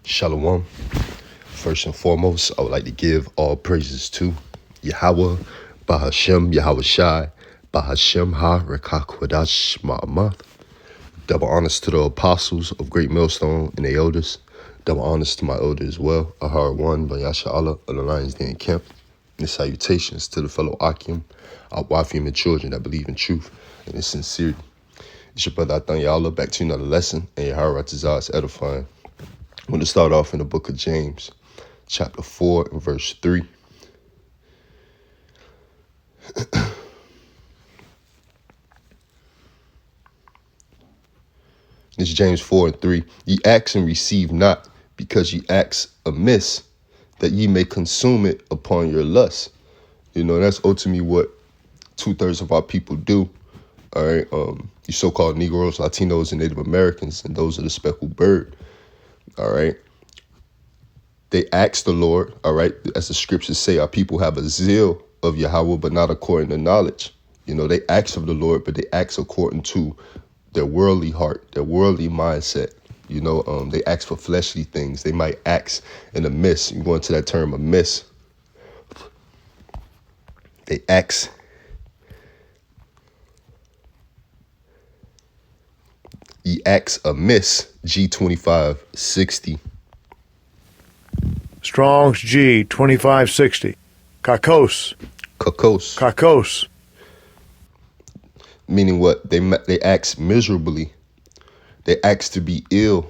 Shalom. First and foremost, I would like to give all praises to Yahweh, Bahashem, Yahweh Shai, Bahashem Ha, Rekakwadash Ma'amath. Double honors to the apostles of Great Millstone and the elders. Double honors to my elder as well, Ahar One, Bayasha Allah, of the Lions Den Camp. And salutations to the fellow Akim, our Wafim and children that believe in truth and in sincerity. It's your brother Athan Yalla, back to another lesson, and Yahweh Ratazah is edifying. I'm going to start off in the book of James, chapter 4 and verse 3. It's James 4 and 3. Ye ask and receive not, because ye ask amiss, that ye may consume it upon your lust. You know, that's ultimately what 2/3 of our people do. All right. You so-called Negroes, Latinos, and Native Americans, and those are the speckled bird. All right. They ask the Lord, all right, as the scriptures say, our people have a zeal of Yahweh, but not according to knowledge. You know, they ask of the Lord, but they ask according to their worldly heart, their worldly mindset. You know, they ask for fleshly things. They might ask in a miss. You go into that term, amiss. They ask. Ye ask amiss, G2560. Strong's G 2560. Kakos. Kakos. Kakos. Meaning what? They ask miserably. They ask to be ill.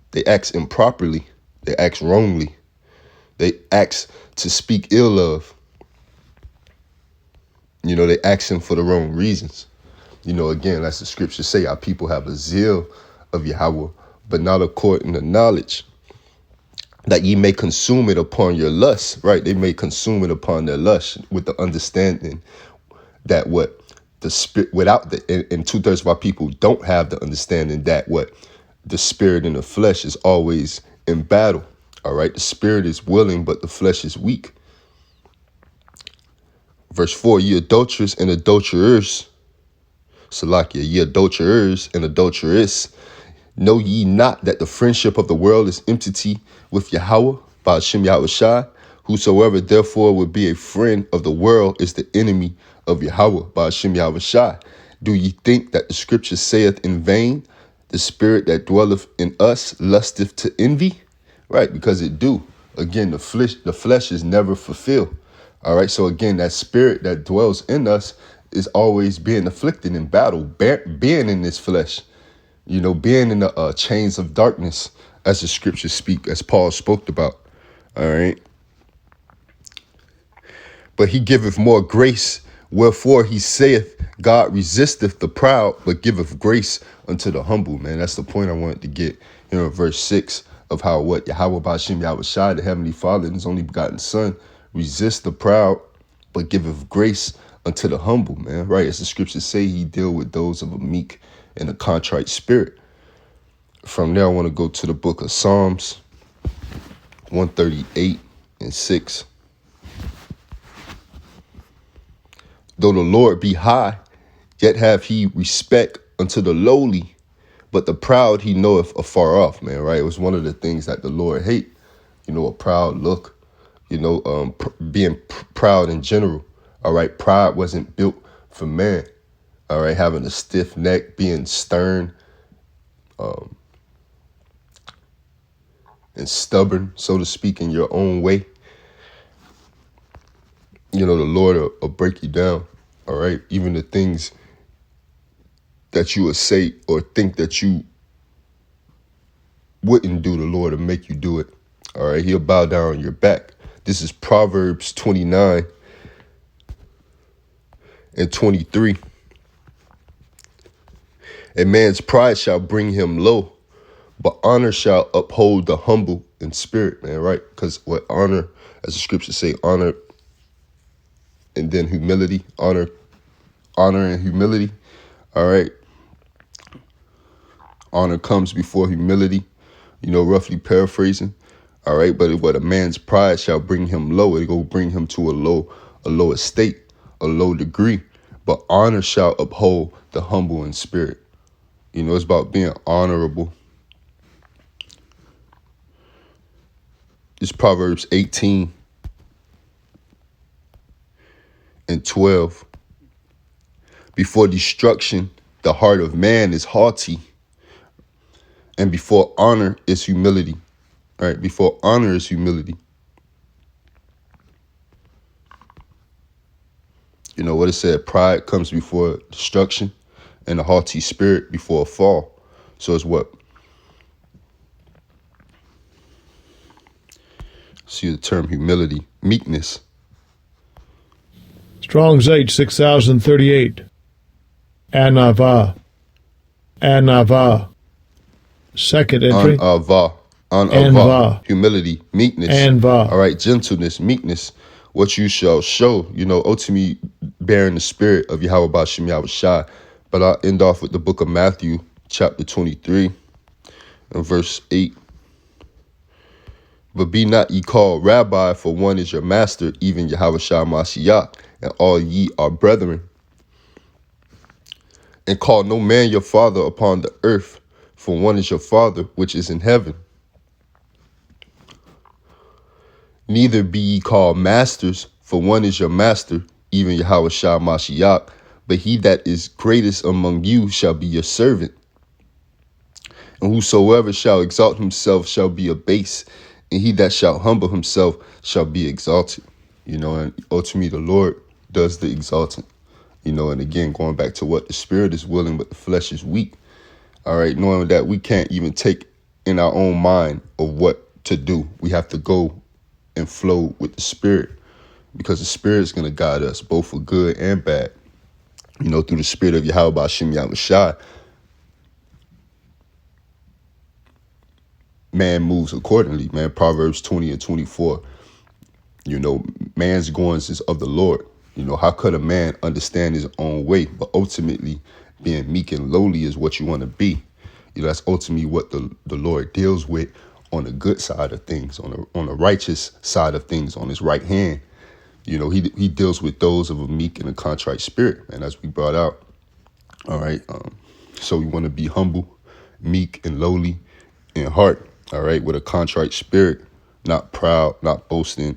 They ask improperly. They ask wrongly. They ask to speak ill of. You know, they ask him for the wrong reasons. You know, again, as the scriptures say, our people have a zeal of Yahweh, but not according to knowledge, that ye may consume it upon your lust, right? They may consume it upon their lust with the understanding that what the spirit, without the, and 2/3 of our people don't have the understanding that what the spirit and the flesh is always in battle. All right. The spirit is willing, but the flesh is weak. Verse 4, ye adulterers and adulterers, Salakia, ye adulterers and adulteress, know ye not that the friendship of the world is enmity with Yahweh, Bahashem Yahweh Shai? Whosoever therefore would be a friend of the world is the enemy of Yahweh, Bahashem Yahweh Shai. Do ye think that the scripture saith in vain, the spirit that dwelleth in us lusteth to envy? Right, because it do. Again, the flesh is never fulfilled. All right, so again, that spirit that dwells in us is always being afflicted in battle, being in this flesh. You know, being in the chains of darkness, as the scriptures speak, as Paul spoke about. All right. But he giveth more grace, wherefore he saith, God resisteth the proud, but giveth grace unto the humble. Man, that's the point I wanted to get here in verse 6 of how what Yahweh Bashim Yahweh Shai, the Heavenly Father and his only begotten Son, resist the proud, but giveth grace unto the humble, man. Right. As the scriptures say, he deal with those of a meek and a contrite spirit. From there, I want to go to the book of Psalms 138 and 6. Though the Lord be high, yet have he respect unto the lowly, but the proud he knoweth afar off, man, right? It was one of the things that the Lord hate, you know, a proud look, you know, being proud in general, all right? Pride wasn't built for man, all right? Having a stiff neck, being stern, and stubborn, so to speak, in your own way. You know, the Lord will break you down, all right? Even the things that you would say or think that you wouldn't do, the Lord will make you do it, all right? He'll bow down on your back. This is Proverbs 29 and 23. A man's pride shall bring him low, but honor shall uphold the humble in spirit, man, right? Because what honor, as the scriptures say, honor and then humility, honor and humility, all right? Honor comes before humility, you know, roughly paraphrasing, all right? But what a man's pride shall bring him low, it will bring him to a low estate, a low degree. But honor shall uphold the humble in spirit. You know, it's about being honorable. It's Proverbs 18 and 12. Before destruction, the heart of man is haughty, and before honor is humility. All right, before honor is humility. You know what it said? Pride comes before destruction, and a haughty spirit before a fall. So it's what? See the term humility, meekness. Strong's H 6038. Anava. Anava. Second entry. Anava. Anva. Humility, meekness. Anva. All right, gentleness, meekness. What you shall show, ultimately bearing the spirit of Yahweh Bashem Yahweh Shai. But I'll end off with the book of Matthew, chapter 23, and verse 8. But be not ye called rabbi, for one is your master, even Yahweh Shai Mashiach, and all ye are brethren. And call no man your father upon the earth, for one is your Father which is in heaven. Neither be ye called masters, for one is your master, even Yahweh Shai Mashiach, but he that is greatest among you shall be your servant. And whosoever shall exalt himself shall be abased, and he that shall humble himself shall be exalted. And ultimately the Lord does the exalting. And again, going back to what the spirit is willing, but the flesh is weak. All right, knowing that we can't even take in our own mind of what to do. We have to go and flow with the spirit, because the spirit is going to guide us both for good and bad. Through the spirit of Yahweh Bashem Yahweh Shai, man moves accordingly, man. Proverbs 20 and 24. Man's goings is of the Lord. How could a man understand his own way? But ultimately, being meek and lowly is what you want to be. That's ultimately what the Lord deals with on the good side of things, on the righteous side of things, on his right hand. He deals with those of a meek and a contrite spirit, and as we brought out. All right. So we want to be humble, meek, and lowly in heart. All right, with a contrite spirit, not proud, not boasting.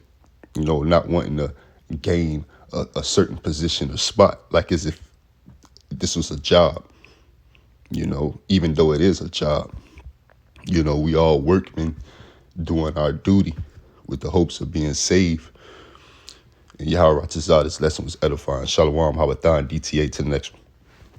Not wanting to gain a certain position or spot, like as if this was a job. Even though it is a job. We all workmen doing our duty with the hopes of being saved. And Yahweh Ratazah, this lesson was edifying. Shalom, Hawathan, DTA to the next one.